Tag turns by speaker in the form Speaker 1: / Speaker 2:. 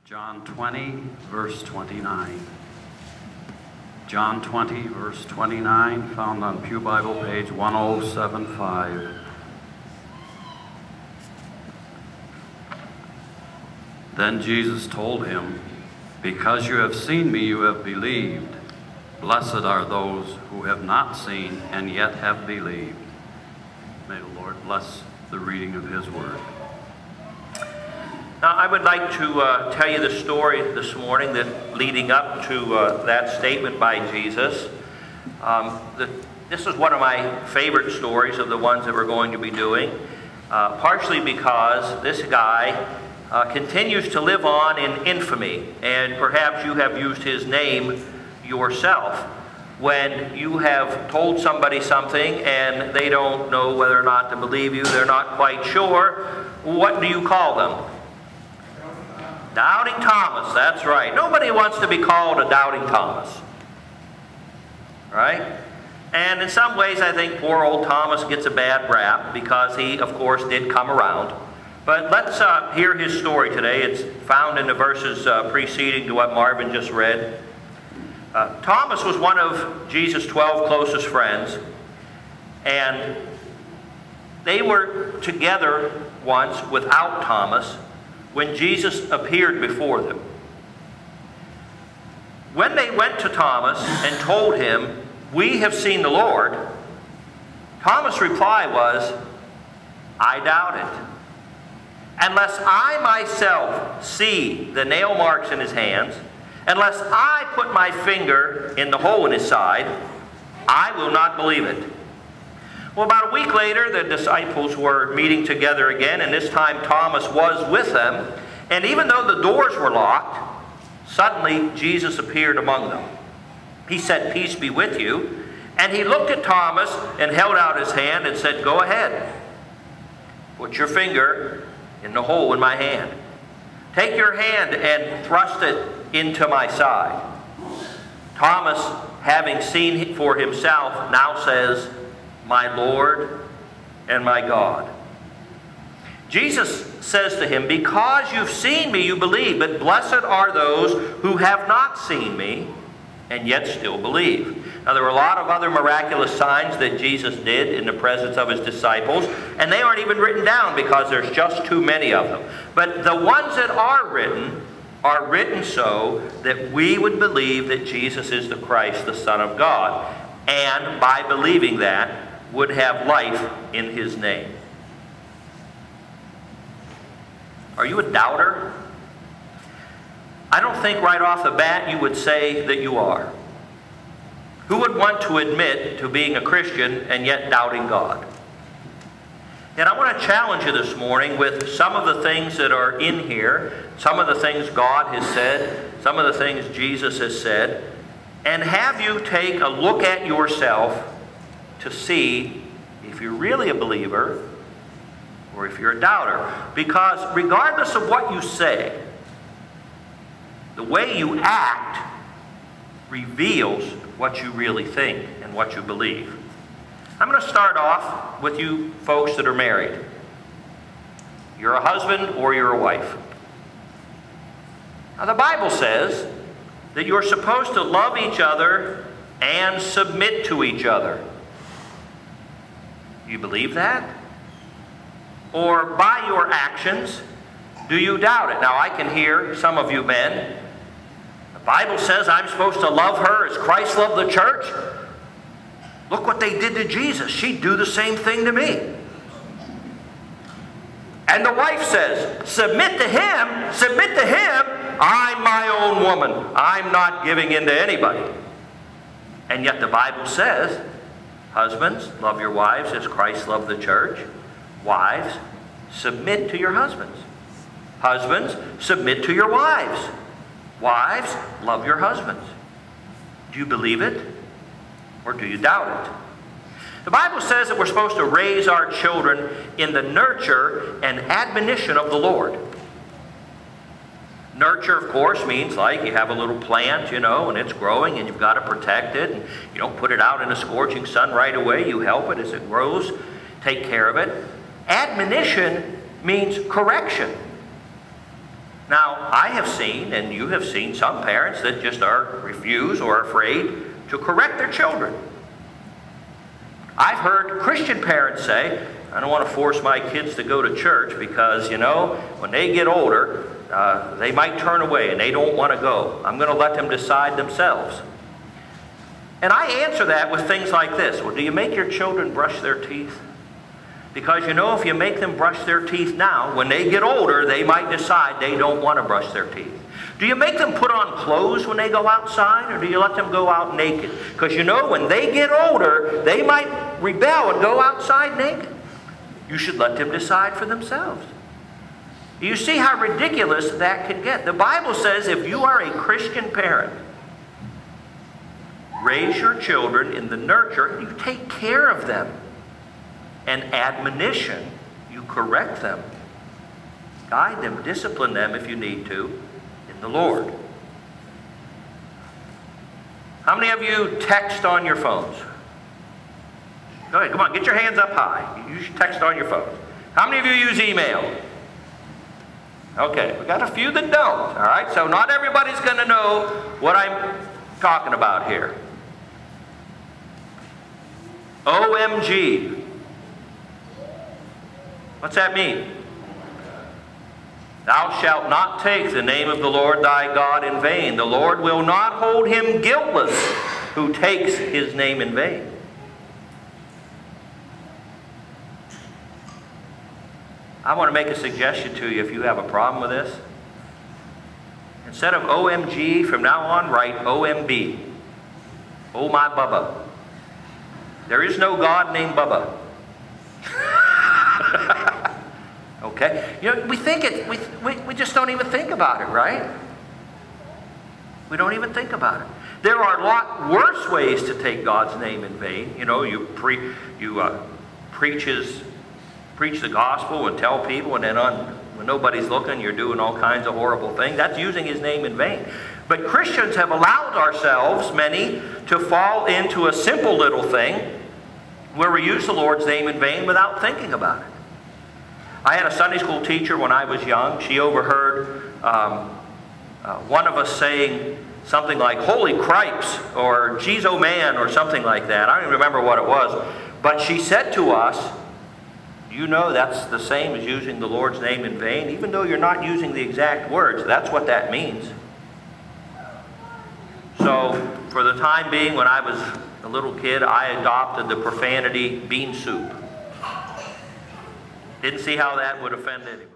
Speaker 1: John 20, verse 29. John 20, verse 29, found on Pew Bible page 1075. Then Jesus told him, "Because you have seen me, you have believed. Blessed are those who have not seen and yet have believed." May the Lord bless the reading of his word.
Speaker 2: Now, I would like to tell you the story this morning that leading up to that statement by Jesus. This is one of my favorite stories of the ones that we're going to be doing, partially because this guy continues to live on in infamy, and perhaps you have used his name yourself. When you have told somebody something and they don't know whether or not to believe you, they're not quite sure, what do you call them? Doubting Thomas, that's right. Nobody wants to be called a doubting Thomas, right? And in some ways, I think poor old Thomas gets a bad rap because he, of course, did come around. But let's hear his story today. It's found in the verses preceding to what Marvin just read. Thomas was one of Jesus' 12 closest friends, and they were together once without Thomas when Jesus appeared before them. When they went to Thomas and told him, "We have seen the Lord," Thomas' reply was, "I doubt it. Unless I myself see the nail marks in his hands, unless I put my finger in the hole in his side, I will not believe it." Well, about a week later, the disciples were meeting together again, and this time Thomas was with them. And even though the doors were locked, suddenly Jesus appeared among them. He said, "Peace be with you." And he looked at Thomas and held out his hand and said, "Go ahead. Put your finger in the hole in my hand. Take your hand and thrust it into my side." Thomas, having seen for himself, now says, "My Lord and my God." Jesus says to him, "Because you've seen me, you believe, but blessed are those who have not seen me and yet still believe." Now, there were a lot of other miraculous signs that Jesus did in the presence of his disciples, and they aren't even written down because there's just too many of them. But the ones that are written so that we would believe that Jesus is the Christ, the Son of God, and by believing that, would have life in his name. Are you a doubter? I don't think right off the bat you would say that you are. Who would want to admit to being a Christian and yet doubting God? And I want to challenge you this morning with some of the things that are in here, some of the things God has said, some of the things Jesus has said, and have you take a look at yourself to see if you're really a believer or if you're a doubter. Because regardless of what you say, the way you act reveals what you really think and what you believe. I'm going to start off with you folks that are married. You're a husband or you're a wife. Now, the Bible says that you're supposed to love each other and submit to each other. Do you believe that? Or by your actions, do you doubt it? Now, I can hear some of you men, the Bible says I'm supposed to love her as Christ loved the church. Look what they did to Jesus. She'd do the same thing to me. And the wife says, submit to him, submit to him. I'm my own woman. I'm not giving in to anybody. And yet the Bible says, husbands, love your wives as Christ loved the church. Wives, submit to your husbands. Husbands, submit to your wives. Wives, love your husbands. Do you believe it? Or do you doubt it? The Bible says that we're supposed to raise our children in the nurture and admonition of the Lord. Nurture, of course, means like you have a little plant, you know, and it's growing and you've got to protect it. And you don't put it out in the scorching sun right away. You help it as it grows. Take care of it. Admonition means correction. Now, I have seen, and you have seen, some parents that just refuse or are afraid to correct their children. I've heard Christian parents say, I don't want to force my kids to go to church because, you know, when they get older, they might turn away and they don't want to go. I'm going to let them decide themselves. And I answer that with things like this. Well, do you make your children brush their teeth? Because, you know, if you make them brush their teeth now, when they get older, they might decide they don't want to brush their teeth. Do you make them put on clothes when they go outside, or do you let them go out naked? Because, you know, when they get older, they might rebel and go outside naked. You should let them decide for themselves. You see how ridiculous that can get. The Bible says if you are a Christian parent, raise your children in the nurture, you take care of them. And admonition, you correct them. Guide them, discipline them if you need to, in the Lord. How many of you text on your phones? Go ahead, come on, get your hands up high. You should text on your phone. How many of you use email? Okay, we got a few that don't, all right? So not everybody's going to know what I'm talking about here. OMG. What's that mean? Thou shalt not take the name of the Lord thy God in vain. The Lord will not hold him guiltless who takes his name in vain. I want to make a suggestion to you if you have a problem with this. Instead of OMG, from now on, write OMB. Oh my Bubba. There is no God named Bubba. Okay? You know, we think it, we just don't even think about it, right? We don't even think about it. There are a lot worse ways to take God's name in vain. You know, you preach the gospel and tell people, and then when nobody's looking, you're doing all kinds of horrible things. That's using his name in vain. But Christians have allowed ourselves, many, to fall into a simple little thing where we use the Lord's name in vain without thinking about it. I had a Sunday school teacher when I was young. She overheard one of us saying something like, holy cripes, or geez, oh man, or something like that. I don't even remember what it was. But she said to us, you know that's the same as using the Lord's name in vain, even though you're not using the exact words. That's what that means. So, for the time being, when I was a little kid, I adopted the profanity bean soup. Didn't see how that would offend anybody.